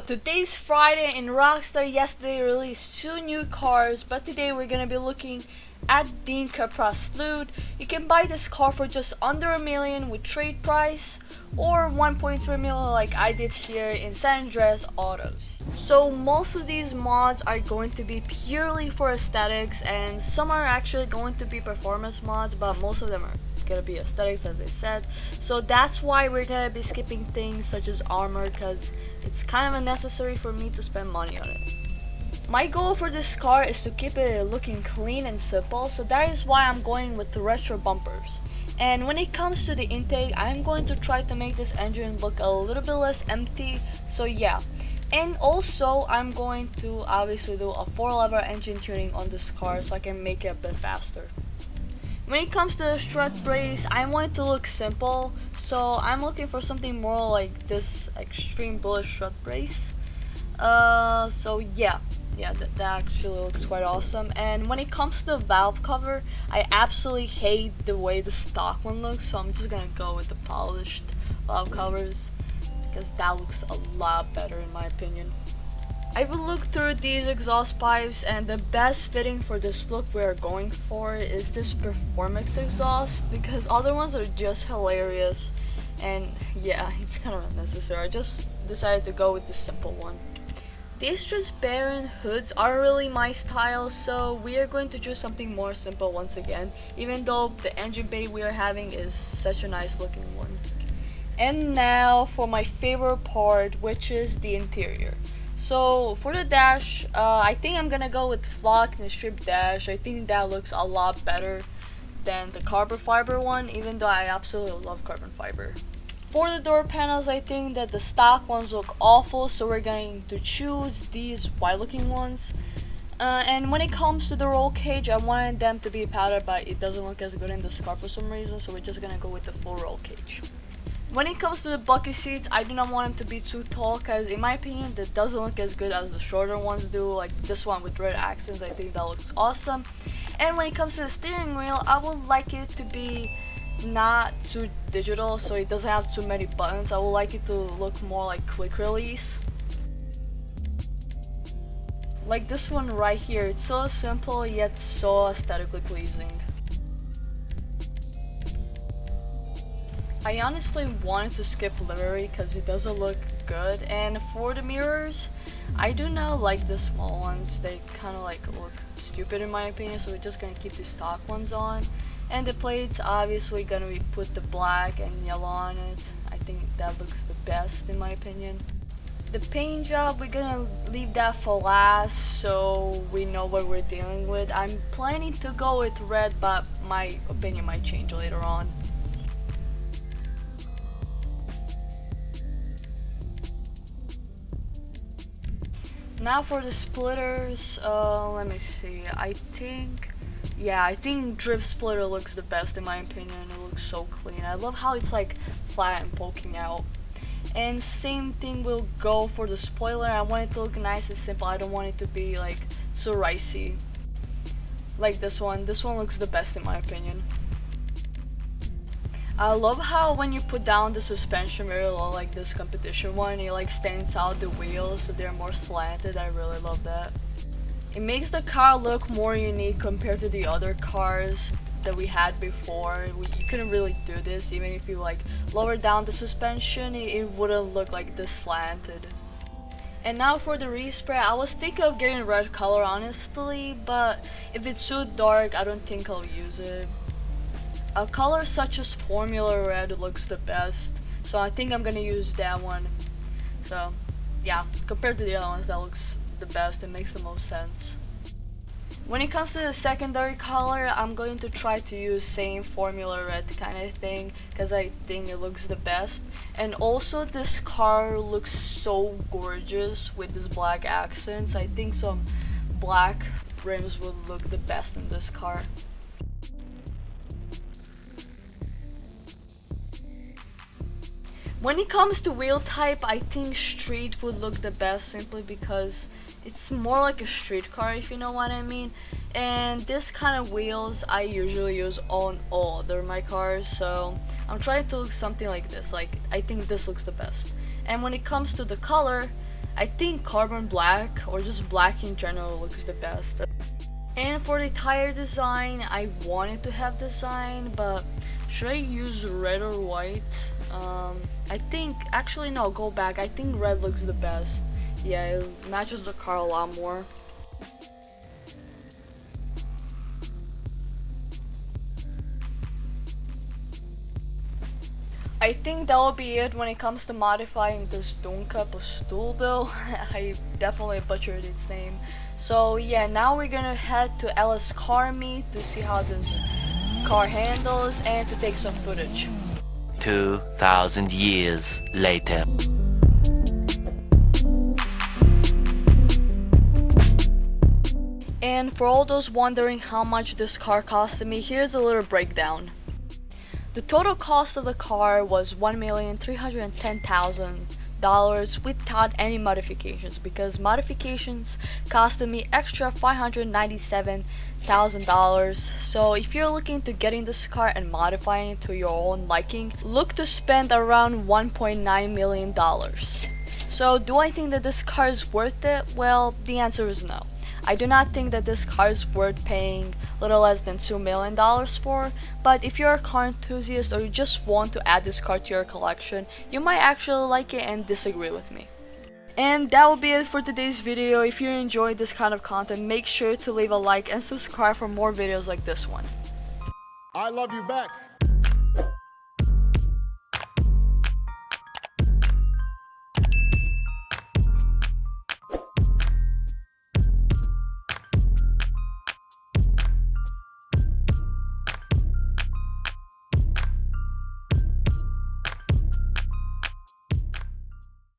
today's Friday and Rockstar yesterday released 2 new cars, but today we're gonna be looking at Dinka Postlude. You can buy this car for just under $1 million with trade price, or 1.3 million like I did here in San Andreas Autos. So most of these mods are going to be purely for aesthetics, and some are actually going to be performance mods, but most of them are gonna be aesthetics, as I said. So that's why we're gonna be skipping things such as armor, because it's kind of unnecessary for me to spend money on it. My goal for this car is to keep it looking clean and simple, so that is why I'm going with the retro bumpers. And when it comes to the intake, I'm going to try to make this engine look a little bit less empty, so yeah. And also, I'm going to obviously do a 4-lever engine tuning on this car so I can make it a bit faster. When it comes to the strut brace, I want it to look simple, so I'm looking for something more like this extreme bullet strut brace. So yeah, that actually looks quite awesome. And when it comes to the valve cover, I absolutely hate the way the stock one looks, so I'm just gonna go with the polished valve covers because that looks a lot better in my opinion. I've looked through these exhaust pipes, and the best fitting for this look we are going for is this performance exhaust, because other ones are just hilarious, and yeah, it's kind of unnecessary. I just decided to go with the simple one. These transparent hoods are really my style, so we are going to choose something more simple once again, even though the engine bay we are having is such a nice looking one. And now for my favorite part, which is the interior. So for the dash, I think I'm gonna go with flock and strip dash. I think that looks a lot better than the carbon fiber one, even though I absolutely love carbon fiber. For the door panels, I think that the stock ones look awful, so we're going to choose these white looking ones. And when it comes to the roll cage, I wanted them to be powdered, but it doesn't look as good in this car for some reason, so we're just gonna go with the full roll cage. When it comes to the bucket seats, I do not want them to be too tall, because in my opinion that doesn't look as good as the shorter ones do, like this one with red accents. I think that looks awesome. And when it comes to the steering wheel, I would like it to be not too digital, so it doesn't have too many buttons. I would like it to look more like quick release, like this one right here. It's so simple yet so aesthetically pleasing. I honestly wanted to skip livery because it doesn't look good, and for the mirrors, I do not like the small ones. They kind of like look stupid in my opinion, so we're just gonna keep the stock ones on. And the plates, obviously gonna be put the black and yellow on it. I think that looks the best in my opinion. The paint job, we're gonna leave that for last so we know what we're dealing with. I'm planning to go with red, but my opinion might change later on. Now for the splitters, let me see. I think drift splitter looks the best in my opinion. It looks so clean. I love how it's like flat and poking out. And same thing will go for the spoiler. I want it to look nice and simple. I don't want it to be like so ricey. Like this one. This one looks the best in my opinion. I love how when you put down the suspension very low, like this competition one, it like stands out the wheels so they're more slanted. I really love that. It makes the car look more unique compared to the other cars that we had before. You couldn't really do this. Even if you like lower down the suspension, it wouldn't look like this slanted. And now for the respray, I was thinking of getting red color honestly, but if it's too dark, I don't think I'll use it. A color such as Formula Red looks the best, so I think I'm gonna use that one. So yeah, compared to the other ones, that looks the best. It makes the most sense. When it comes to the secondary color, I'm going to try to use same Formula Red kind of thing, because I think it looks the best. And also this car looks so gorgeous with this black accents. I think some black rims would look the best in this car. When it comes to wheel type, I think street would look the best, simply because it's more like a street car, if you know what I mean. And this kind of wheels I usually use on all other my cars, so I'm trying to look something like this. Like, I think this looks the best. And when it comes to the color, I think carbon black or just black in general looks the best. And for the tire design, I wanted to have design, but should I use red or white? I think, actually no, go back. I think red looks the best. Yeah, it matches the car a lot more. I think that will be it when it comes to modifying this Dinka Postlude. I definitely butchered its name. So yeah, now we're gonna head to LS Car Meet to see how this car handles and to take some footage. 2,000 years later. And for all those wondering how much this car costed me, here's a little breakdown. The total cost of the car was $1,310,000 without any modifications, because modifications costed me extra $597,000. So if you're looking to getting this car and modifying it to your own liking, look to spend around $1.9 million. So do I think that this car is worth it? Well, the answer is no. I do not think that this car is worth paying little less than $2 million for, but if you're a car enthusiast or you just want to add this car to your collection, you might actually like it and disagree with me. And that will be it for today's video. If you enjoyed this kind of content, make sure to leave a like and subscribe for more videos like this one. I love you back.